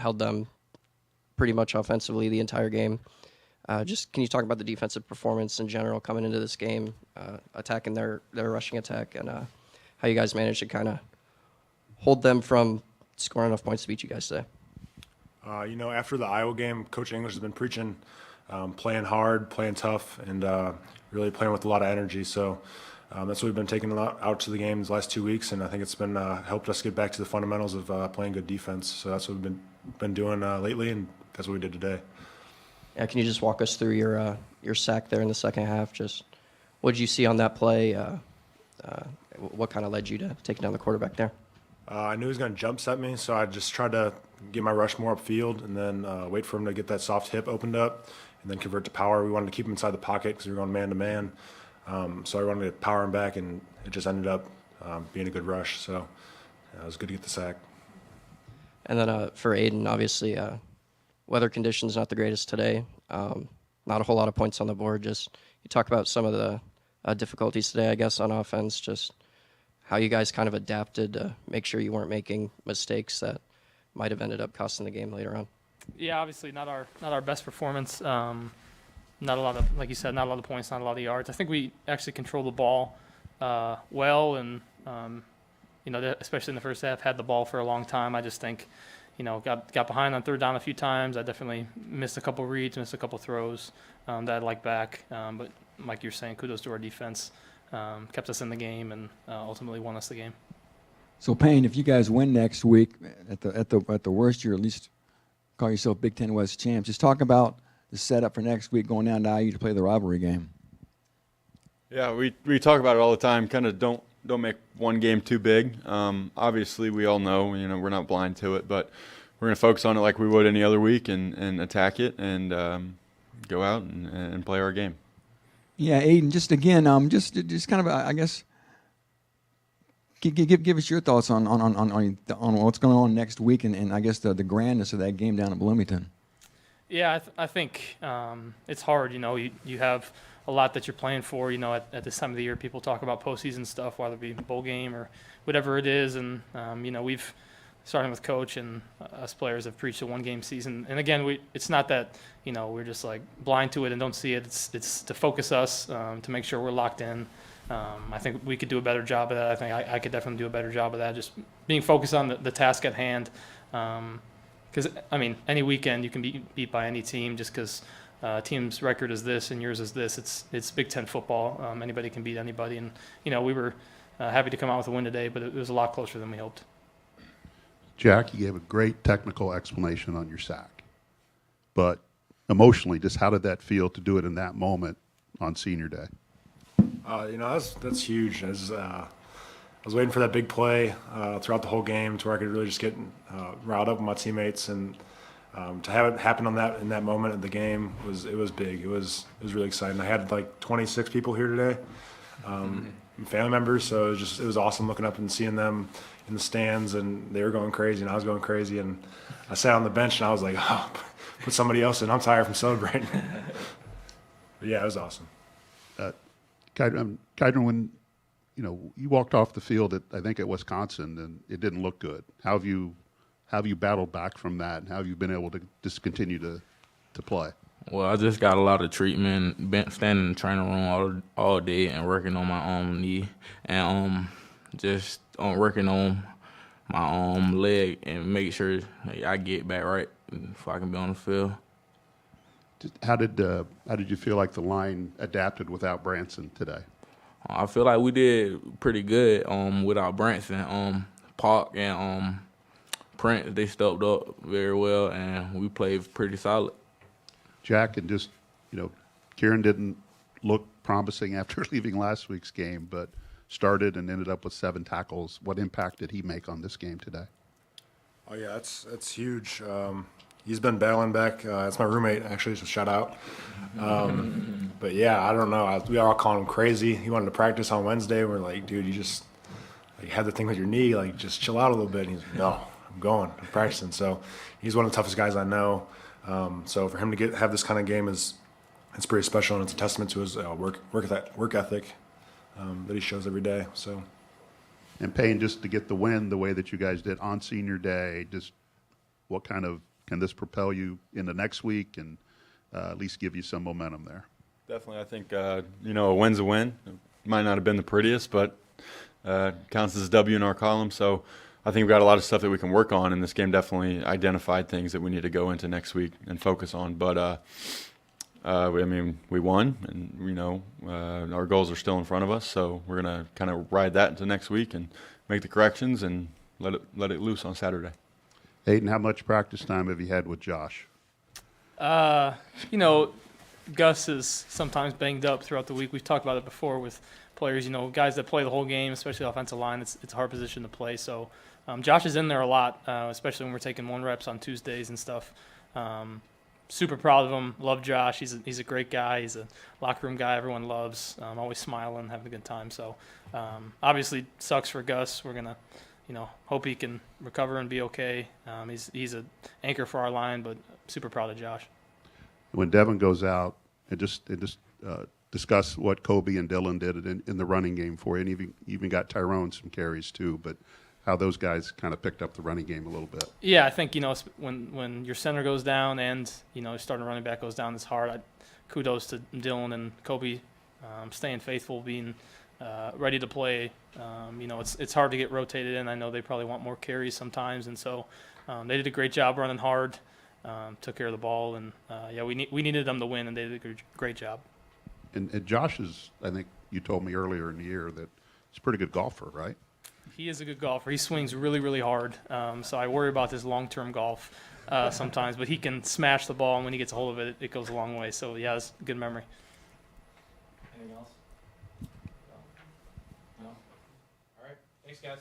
held them pretty much offensively the entire game. Just can you talk about the defensive performance in general coming into this game, attacking their rushing attack, and how you guys managed to kind of hold them from scoring enough points to beat you guys today? After the Iowa game, Coach English has been preaching playing hard, playing tough, and really playing with a lot of energy. So that's what we've been taking out to the game these last 2 weeks, and I think it's been helped us get back to the fundamentals of playing good defense. So that's what we've been doing lately, and that's what we did today. Yeah, can you just walk us through your sack there in the second half? Just what did you see on that play? What kind of led you to taking down the quarterback there? I knew he was going to jump set me, so I just tried to get my rush more upfield and then wait for him to get that soft hip opened up and then convert to power. We wanted to keep him inside the pocket because we were going man-to-man. So I wanted to power him back, and it just ended up being a good rush. So it was good to get the sack. And then for Aiden, obviously, weather conditions not the greatest today. Not a whole lot of points on the board. Just you talk about some of the difficulties today, I guess, on offense. Just how you guys kind of adapted to make sure you weren't making mistakes that might have ended up costing the game later on. Yeah, obviously not our best performance. Not a lot of, like you said, not a lot of points, not a lot of yards. I think we actually controlled the ball well, and especially in the first half, had the ball for a long time. I just think, got behind on third down a few times. I definitely missed a couple reads, missed a couple throws that I'd like back. But like you're saying, kudos to our defense. Kept us in the game and ultimately won us the game. So Payne, if you guys win next week, at the worst, you're at least call yourself Big Ten West champs. Just talk about the setup for next week, going down to IU to play the rivalry game. Yeah, we talk about it all the time. Kind of don't make one game too big. Obviously, we all know we're not blind to it, but we're going to focus on it like we would any other week and attack it and go out and play our game. Yeah, Aiden. Just again, just kind of I guess. Give us your thoughts on what's going on next week and I guess the grandness of that game down in Bloomington. Yeah, I think it's hard. You have a lot that you're playing for. At this time of the year, people talk about postseason stuff, whether it be bowl game or whatever it is. And we've starting with coach and us players have preached a one-game season. And again, it's not that we're just like blind to it and don't see it. It's to focus us to make sure we're locked in. I think we could do a better job of that. I think I could definitely do a better job of that, just being focused on the task at hand. Because, any weekend you can be beat by any team just because team's record is this and yours is this. It's Big Ten football. Anybody can beat anybody. And, we were happy to come out with a win today, but it was a lot closer than we hoped. Jack, you gave a great technical explanation on your sack. But emotionally, just how did that feel to do it in that moment on senior day? That's huge. I was waiting for that big play throughout the whole game to where I could really just get riled up with my teammates, and to have it happen in that moment of the game was big. It was really exciting. I had like 26 people here today, family members, so it was awesome looking up and seeing them in the stands, and they were going crazy, and I was going crazy, and I sat on the bench and I was like, oh, put somebody else in. I'm tired from celebrating. But yeah, it was awesome. Kydron, when you walked off the field at Wisconsin and it didn't look good. How have you battled back from that, and how have you been able to just continue to play? Well, I just got a lot of treatment, been standing in the training room all day and working on my knee and just working on my leg and make sure I get back right before I can be on the field. How did you feel like the line adapted without Branson today? I feel like we did pretty good without Branson. Park and Prince, they stepped up very well, and we played pretty solid. Jack, and just, Kieran didn't look promising after leaving last week's game, but started and ended up with 7 tackles. What impact did he make on this game today? Oh, yeah, that's huge. He's been battling back. That's my roommate, actually, so shout out. But, yeah, I don't know. We are all calling him crazy. He wanted to practice on Wednesday. We're like, dude, you just had the thing with your knee. Just chill out a little bit. And he's like, no, I'm going. I'm practicing. So he's one of the toughest guys I know. So for him to have this kind of game it's pretty special, and it's a testament to his work ethic that he shows every day. So. And Payne, just to get the win the way that you guys did on senior day, just what kind of can this propel you into next week and at least give you some momentum there? Definitely. I think, a win's a win. It might not have been the prettiest, but counts as a W in our column. So I think we've got a lot of stuff that we can work on, and this game definitely identified things that we need to go into next week and focus on. But, we won, and, our goals are still in front of us. So we're going to kind of ride that into next week and make the corrections and let it loose on Saturday. Aiden, how much practice time have you had with Josh? Gus is sometimes banged up throughout the week. We've talked about it before with players, guys that play the whole game, especially offensive line. It's a hard position to play. So Josh is in there a lot, especially when we're taking 1 reps on Tuesdays and stuff. Super proud of him. Love Josh. He's a great guy. He's a locker room guy everyone loves. Always smiling, having a good time. So obviously sucks for Gus. We're gonna, hope he can recover and be okay. He's an anchor for our line, but super proud of Josh. When Devin goes out, and just discuss what Kobe and Dylan did in the running game for you, and even got Tyrone some carries too, but how those guys kind of picked up the running game a little bit. Yeah, I think, when your center goes down and, starting running back goes down, it's hard. Kudos to Dylan and Kobe staying faithful, being ready to play. It's hard to get rotated in. I know they probably want more carries sometimes, and so they did a great job running hard, took care of the ball, and we needed them to win, and they did a great job. And Josh is, I think you told me earlier in the year that he's a pretty good golfer, right? He is a good golfer. He swings really, really hard, so I worry about his long-term golf sometimes, but he can smash the ball, and when he gets a hold of it, it goes a long way. So, yeah, it's a good memory. Anything else? No? All right. Thanks, guys.